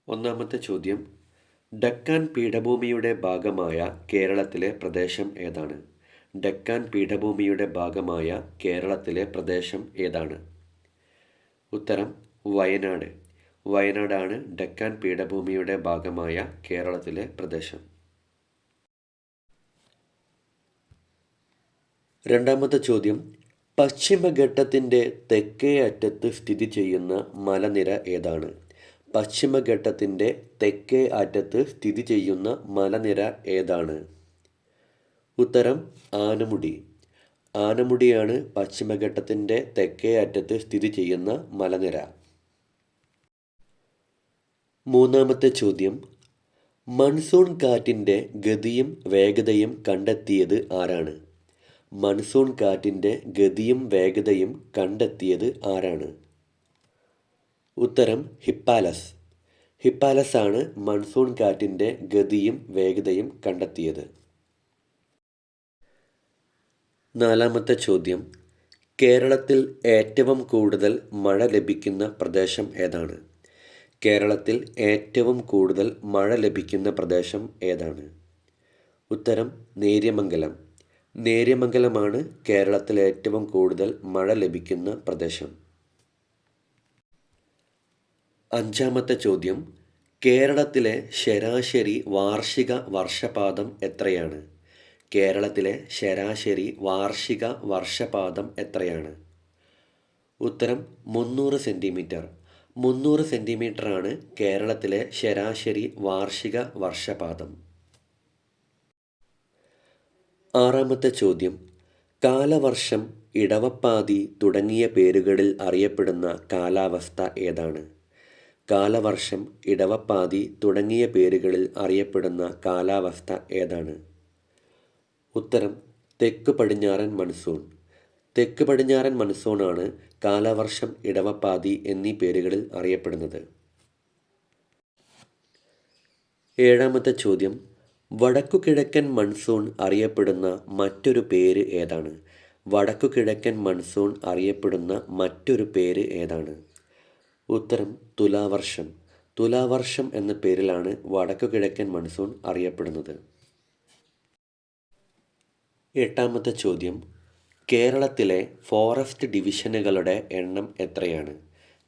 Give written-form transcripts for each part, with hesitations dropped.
ഒന്നാമത്തെ ചോദ്യം, ഡക്കാൻ പീഠഭൂമിയുടെ ഭാഗമായ കേരളത്തിലെ പ്രദേശം ഏതാണ്? ഡക്കാൻ പീഠഭൂമിയുടെ ഭാഗമായ കേരളത്തിലെ പ്രദേശം ഏതാണ്? ഉത്തരം വയനാട്. വയനാടാണ് ഡക്കാൻ പീഠഭൂമിയുടെ ഭാഗമായ കേരളത്തിലെ പ്രദേശം. രണ്ടാമത്തെ ചോദ്യം, പശ്ചിമഘട്ടത്തിൻ്റെ തെക്കേ അറ്റത്ത് സ്ഥിതി ചെയ്യുന്ന മലനിര ഏതാണ്? പശ്ചിമഘട്ടത്തിൻ്റെ തെക്കേ അറ്റത്ത് സ്ഥിതി ചെയ്യുന്ന മലനിര ഏതാണ്? ഉത്തരം ആനമുടി. ആനമുടിയാണ് പശ്ചിമഘട്ടത്തിൻ്റെ തെക്കേ അറ്റത്ത് സ്ഥിതി ചെയ്യുന്ന മലനിര. മൂന്നാമത്തെ ചോദ്യം, മൺസൂൺ കാറ്റിൻ്റെ ഗതിയും വേഗതയും കണ്ടെത്തിയത് ആരാണ്? മൺസൂൺ കാറ്റിൻ്റെ ഗതിയും വേഗതയും കണ്ടെത്തിയത് ആരാണ്? ഉത്തരം ഹിപ്പാലസ്. ഹിപ്പാലസ് ആണ് മൺസൂൺ കാറ്റിൻ്റെ ഗതിയും വേഗതയും കണ്ടെത്തിയത്. നാലാമത്തെ ചോദ്യം, കേരളത്തിൽ ഏറ്റവും കൂടുതൽ മഴ ലഭിക്കുന്ന പ്രദേശം ഏതാണ്? കേരളത്തിൽ ഏറ്റവും കൂടുതൽ മഴ ലഭിക്കുന്ന പ്രദേശം ഏതാണ്? ഉത്തരം നേര്യമംഗലം. നേര്യമംഗലമാണ് കേരളത്തിൽ ഏറ്റവും കൂടുതൽ മഴ ലഭിക്കുന്ന പ്രദേശം. അഞ്ചാമത്തെ ചോദ്യം, കേരളത്തിലെ ശരാശരി വാർഷിക വർഷപാതം എത്രയാണ്? കേരളത്തിലെ ശരാശരി വാർഷിക വർഷപാതം എത്രയാണ്? ഉത്തരം 300 സെൻറ്റിമീറ്റർ. 300 സെൻറ്റിമീറ്ററാണ് കേരളത്തിലെ ശരാശരി വാർഷിക വർഷപാതം. ആറാമത്തെ ചോദ്യം, കാലവർഷം, ഇടവപ്പാതി തുടങ്ങിയ പേരുകളിൽ അറിയപ്പെടുന്ന കാലാവസ്ഥ ഏതാണ്? കാലവർഷം, ഇടവപ്പാതി തുടങ്ങിയ പേരുകളിൽ അറിയപ്പെടുന്ന കാലാവസ്ഥ ഏതാണ്? ഉത്തരം തെക്ക് പടിഞ്ഞാറൻ മൺസൂൺ. തെക്ക് പടിഞ്ഞാറൻ മൺസൂണാണ് കാലവർഷം, ഇടവപ്പാതി എന്നീ പേരുകളിൽ അറിയപ്പെടുന്നത്. ഏഴാമത്തെ ചോദ്യം, വടക്കുകിഴക്കൻ മൺസൂൺ അറിയപ്പെടുന്ന മറ്റൊരു പേര് ഏതാണ്? വടക്കുകിഴക്കൻ മൺസൂൺ അറിയപ്പെടുന്ന മറ്റൊരു പേര് ഏതാണ്? ഉത്തരം തുലാവർഷം. തുലാവർഷം എന്ന പേരിലാണ് വടക്കുകിഴക്കൻ മൺസൂൺ അറിയപ്പെടുന്നത്. എട്ടാമത്തെ ചോദ്യം, കേരളത്തിലെ ഫോറസ്റ്റ് ഡിവിഷനുകളുടെ എണ്ണം എത്രയാണ്?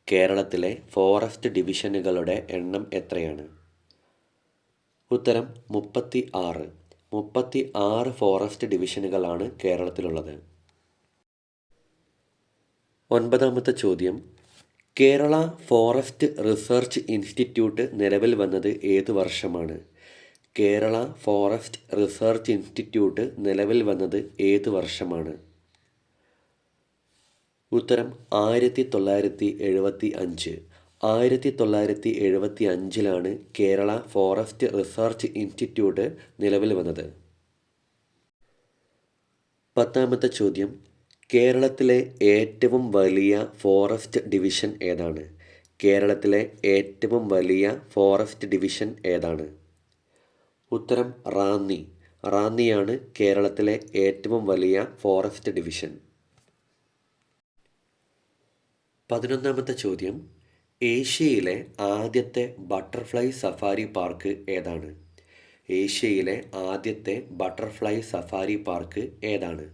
കേരളത്തിലെ ഫോറസ്റ്റ് ഡിവിഷനുകളുടെ എണ്ണം എത്രയാണ്? ഉത്തരം 36. 36 ഫോറസ്റ്റ് ഡിവിഷനുകളാണ് കേരളത്തിലുള്ളത്. ഒൻപതാമത്തെ ചോദ്യം, കേരള ഫോറസ്റ്റ് റിസർച്ച് ഇൻസ്റ്റിറ്റ്യൂട്ട് നിലവിൽ വന്നത് ഏതു വർഷമാണ്? കേരള ഫോറസ്റ്റ് റിസർച്ച് ഇൻസ്റ്റിറ്റ്യൂട്ട് നിലവിൽ വന്നത് ഏതു വർഷമാണ്? ഉത്തരം 1975. 1975 കേരള ഫോറസ്റ്റ് റിസർച്ച് ഇൻസ്റ്റിറ്റ്യൂട്ട് നിലവിൽ വന്നത്. പത്താമത്തെ ചോദ്യം, കേരളത്തിലെ ഏറ്റവും വലിയ ഫോറസ്റ്റ് ഡിവിഷൻ ഏതാണ്? കേരളത്തിലെ ഏറ്റവും വലിയ ഫോറസ്റ്റ് ഡിവിഷൻ ഏതാണ്? ഉത്തരം റാന്നി. റാന്നിയാണ് കേരളത്തിലെ ഏറ്റവും വലിയ ഫോറസ്റ്റ് ഡിവിഷൻ. 11ാമത്തെ ചോദ്യം, ഏഷ്യയിലെ ആദ്യത്തെ ബട്ടർഫ്ലൈ സഫാരി പാർക്ക് ഏതാണ്? ഏഷ്യയിലെ ആദ്യത്തെ ബട്ടർഫ്ലൈ സഫാരി പാർക്ക് ഏതാണ്?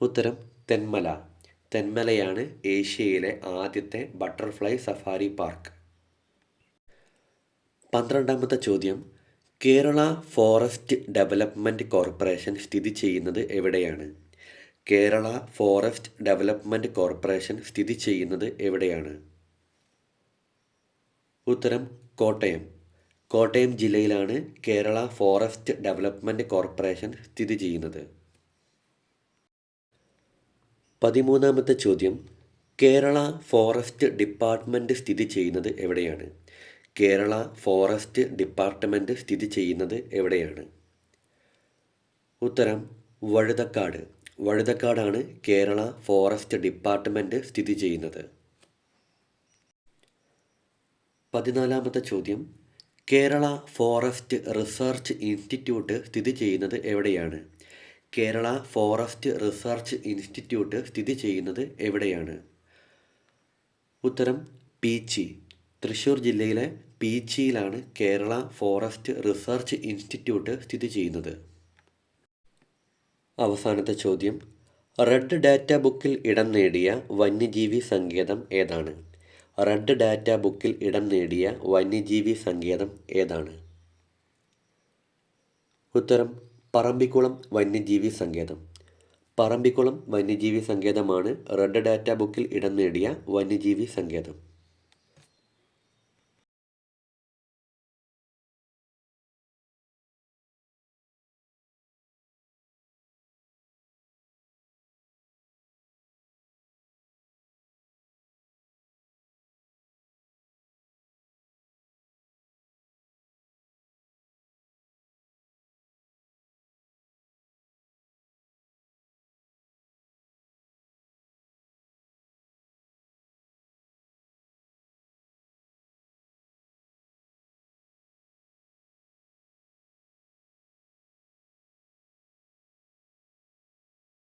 ഉത്തരം തെന്മല. തെന്മലയാണ് ഏഷ്യയിലെ ആദ്യത്തെ ബട്ടർഫ്ലൈ സഫാരി പാർക്ക്. 12ാമത്തെ ചോദ്യം, കേരള ഫോറസ്റ്റ് ഡെവലപ്മെൻറ്റ് കോർപ്പറേഷൻ സ്ഥിതി ചെയ്യുന്നത് എവിടെയാണ്? കേരള ഫോറസ്റ്റ് ഡെവലപ്മെൻറ്റ് കോർപ്പറേഷൻ സ്ഥിതി ചെയ്യുന്നത് എവിടെയാണ്? ഉത്തരം കോട്ടയം. കോട്ടയം ജില്ലയിലാണ് കേരള ഫോറസ്റ്റ് ഡെവലപ്മെൻറ്റ് കോർപ്പറേഷൻ സ്ഥിതി ചെയ്യുന്നത്. 13ാമത്തെ ചോദ്യം, കേരള ഫോറസ്റ്റ് ഡിപ്പാർട്ട്മെൻറ്റ് സ്ഥിതി ചെയ്യുന്നത് എവിടെയാണ്? കേരള ഫോറസ്റ്റ് ഡിപ്പാർട്ട്മെൻറ്റ് സ്ഥിതി ചെയ്യുന്നത് എവിടെയാണ്? ഉത്തരം വഴുതക്കാട്. വഴുതക്കാടാണ് കേരള ഫോറസ്റ്റ് ഡിപ്പാർട്ട്മെൻറ്റ് സ്ഥിതി ചെയ്യുന്നത്. 14ാമത്തെ ചോദ്യം, കേരള ഫോറസ്റ്റ് റിസർച്ച് ഇൻസ്റ്റിറ്റ്യൂട്ട് സ്ഥിതി ചെയ്യുന്നത് എവിടെയാണ്? കേരള ഫോറസ്റ്റ് റിസർച്ച് ഇൻസ്റ്റിറ്റ്യൂട്ട് സ്ഥിതി ചെയ്യുന്നത് എവിടെയാണ്? ഉത്തരം പീച്ചി. തൃശ്ശൂർ ജില്ലയിലെ പീച്ചിയിലാണ് കേരള ഫോറസ്റ്റ് റിസർച്ച് ഇൻസ്റ്റിറ്റ്യൂട്ട് സ്ഥിതി ചെയ്യുന്നത്. അവസാനത്തെ ചോദ്യം, റെഡ് ഡാറ്റ ബുക്കിൽ ഇടം നേടിയ വന്യജീവി സങ്കേതം ഏതാണ്? റെഡ് ഡാറ്റ ബുക്കിൽ ഇടം നേടിയ വന്യജീവി സങ്കേതം ഏതാണ്? ഉത്തരം പറമ്പിക്കുളം വന്യജീവി സങ്കേതം. പറമ്പിക്കുളം വന്യജീവി സങ്കേതമാണ് റെഡ് ഡാറ്റ ബുക്കിൽ ഇടം നേടിയ വന്യജീവി സങ്കേതം.